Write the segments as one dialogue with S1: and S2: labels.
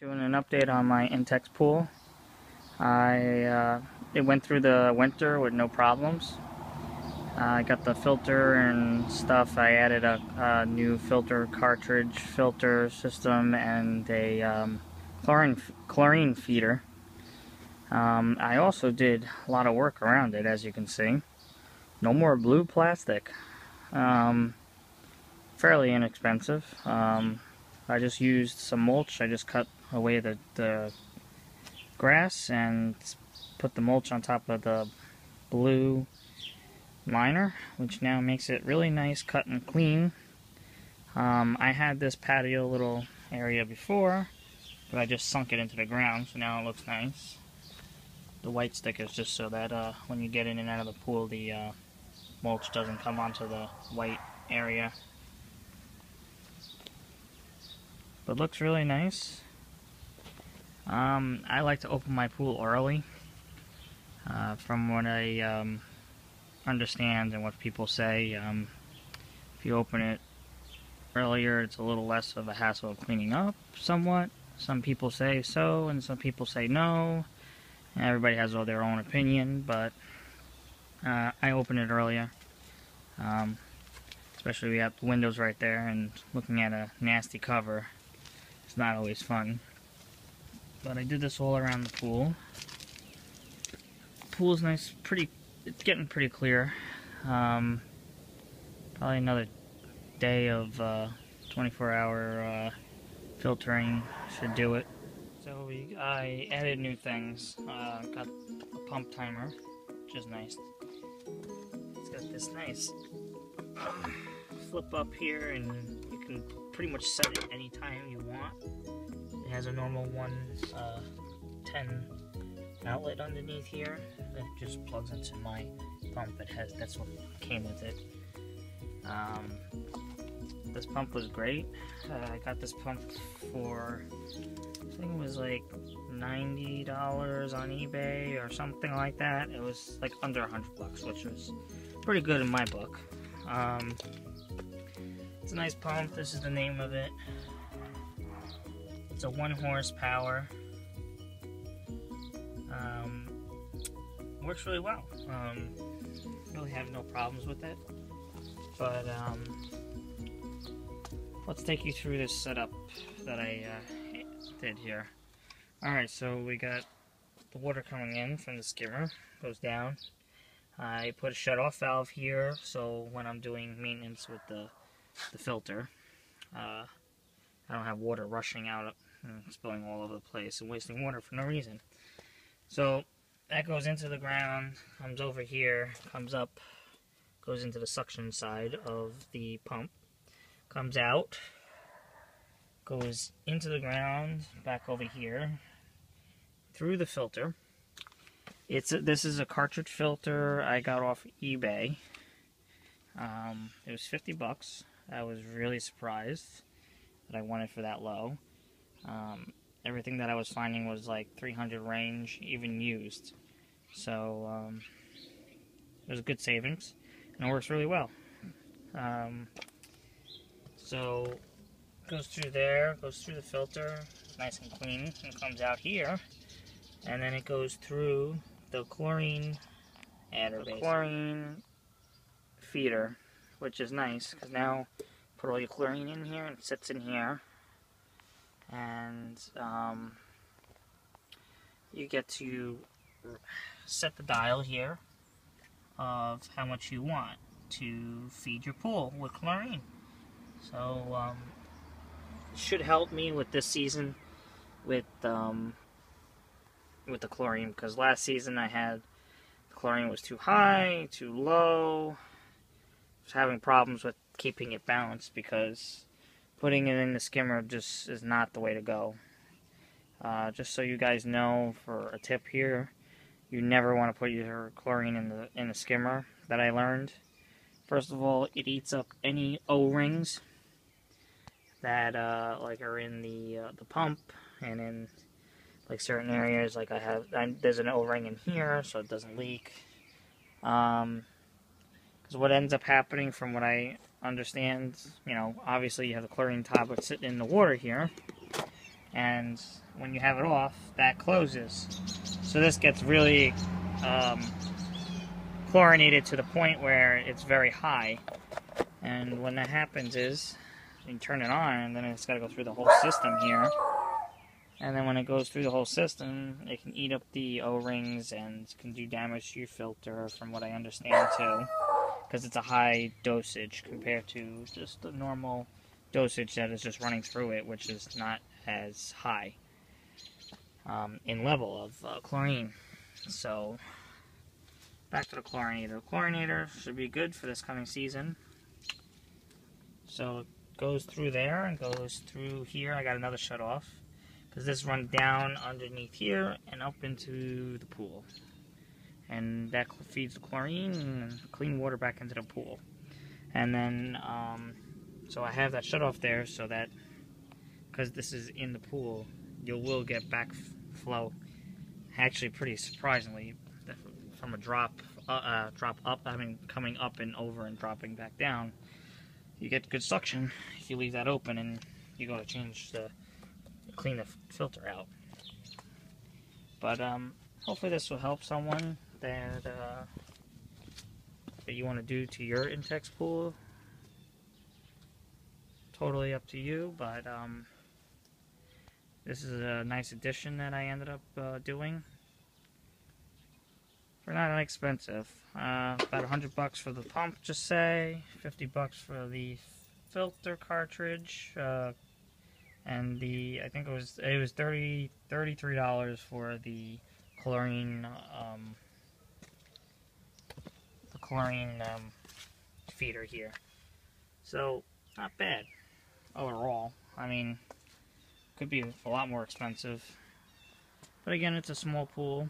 S1: Doing an update on my Intex pool. It went through the winter with no problems. I got the filter and stuff. I added a new filter cartridge filter system and a chlorine feeder. I also did a lot of work around it, as you can see. No more blue plastic. Fairly inexpensive. I just used some mulch. I just cut away the grass and put the mulch on top of the blue liner, which now makes it really nice, cut and clean. I had this patio little area before, but I just sunk it into the ground, so now it looks nice. The white stick is just so that when you get in and out of the pool, the mulch doesn't come onto the white area. But looks really nice. I like to open my pool early. From what I understand and what people say, if you open it earlier, it's a little less of a hassle of cleaning up somewhat. Some people say so, and some people say no. And everybody has all their own opinion, but I open it earlier. Especially we have the windows right there, and looking at a nasty cover, it's not always fun. But I did this all around the pool. The pool is nice, it's getting pretty clear. Probably another day of 24-hour filtering should do it. So I added new things. Got a pump timer, which is nice. It's got this nice flip up here, and you can pretty much set it anytime you want. It has a normal 110 outlet underneath here that just plugs into my pump. That's what came with it. This pump was great. I got this pump for, I think it was like $90 on eBay or something like that. It was like under $100, which was pretty good in my book. It's a nice pump. This is the name of it. It's a 1 horsepower. Works really well. Really have no problems with it. But let's take you through this setup that I did here. Alright, so we got the water coming in from the skimmer, goes down. I put a shut-off valve here, so when I'm doing maintenance with the filter, I don't have water rushing out and spilling all over the place and wasting water for no reason. So that goes into the ground, comes over here, comes up, goes into the suction side of the pump, comes out, goes into the ground, back over here, through the filter. This is a cartridge filter I got off eBay. It was $50. I was really surprised that I won it for that low. Everything that I was finding was like 300 range, even used. So it was a good savings, and it works really well. So it goes through there, goes through the filter, nice and clean, and comes out here, and then it goes through the chlorine adder, the chlorine feeder, which is nice because now put all your chlorine in here and it sits in here, and you get to set the dial here of how much you want to feed your pool with chlorine. So it should help me with this season with the chlorine, because last season I had the chlorine was too high, too low. I was having problems with keeping it balanced because putting it in the skimmer just is not the way to go. Just so you guys know, for a tip here, you never want to put your chlorine in the skimmer. That I learned. First of all, it eats up any O-rings that like are in the pump and in like certain areas. Like there's an O-ring in here, so it doesn't leak. Because what ends up happening, from what I understand, you know, obviously you have the chlorine tablet sitting in the water here, and when you have it off, that closes. So this gets really chlorinated to the point where it's very high, and when that happens is you turn it on, and then it's got to go through the whole system here, and then when it goes through the whole system, it can eat up the O-rings and can do damage to your filter, from what I understand too, because it's a high dosage compared to just the normal dosage that is just running through it, which is not as high in level of chlorine. So back to the chlorinator. The chlorinator should be good for this coming season. So it goes through there and goes through here. I got another shut off because this runs down underneath here and up into the pool, and that feeds the chlorine and clean water back into the pool. And then so I have that shut off there so that, because this is in the pool, you will get backflow. Actually, pretty surprisingly, from a drop up, I mean coming up and over and dropping back down, you get good suction if you leave that open and you go to clean the filter out. But hopefully this will help someone that you want to do to your Intex pool. Totally up to you, but this is a nice addition that I ended up doing for not inexpensive. About $100 for the pump, just say $50 for the filter cartridge, and I think it was $33 for the chlorine feeder here. So not bad overall. I mean, could be a lot more expensive, but again, it's a small pool.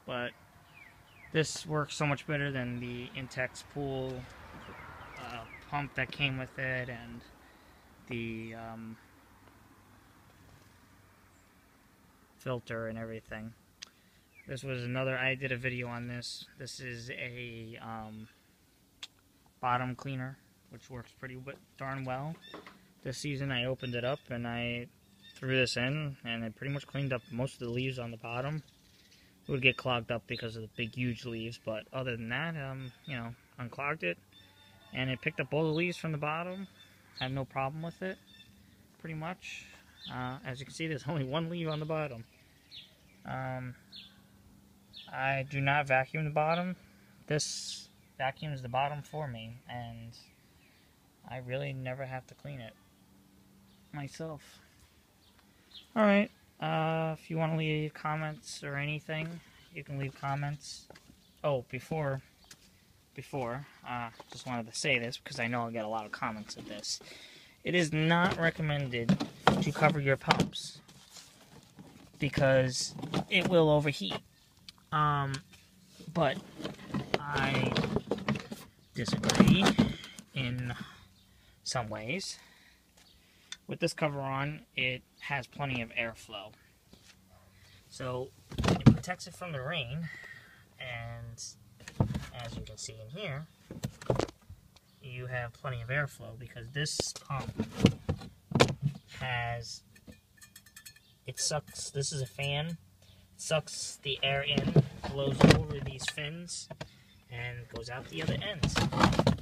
S1: But this works so much better than the Intex pool pump that came with it, and the filter and everything. This was another, I did a video on this. This is a bottom cleaner, which works pretty darn well. This season I opened it up and I threw this in, and it pretty much cleaned up most of the leaves on the bottom. It would get clogged up because of the big huge leaves, but other than that, you know, unclogged it, and it picked up all the leaves from the bottom. Had no problem with it, pretty much. As you can see, there's only one leaf on the bottom. I do not vacuum the bottom. This vacuums the bottom for me, and I really never have to clean it myself. Alright, if you want to leave comments or anything, you can leave comments. Oh, before, just wanted to say this because I know I'll get a lot of comments of this. It is not recommended to cover your pumps because it will overheat. But I disagree in some ways. With this cover on, it has plenty of airflow. So it protects it from the rain, and as you can see in here, you have plenty of airflow because this pump it sucks. This is a fan. It sucks the air in, blows over these fins, and goes out the other end.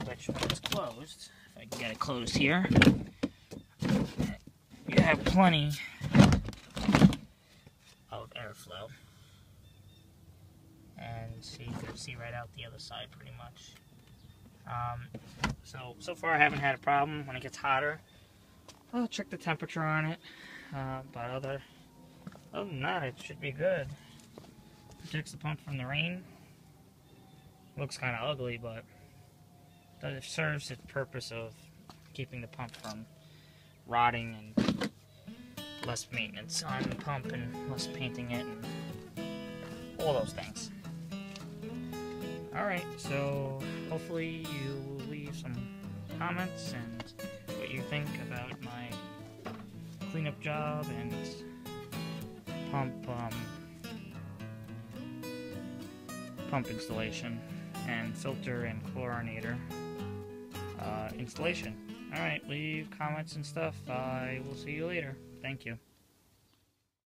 S1: Which, when it's closed, if I can get it closed here, you have plenty of airflow. And so you can see right out the other side pretty much. So far I haven't had a problem. When it gets hotter, I'll check the temperature on it. But other than that, it should be good. Protects the pump from the rain. Looks kind of ugly, but it serves its purpose of keeping the pump from rotting, and less maintenance on the pump and less painting it and all those things. Alright, so hopefully you will leave some comments and what you think about my cleanup job and pump installation and filter and chlorinator installation. Alright, leave comments and stuff. I will see you later. Thank you.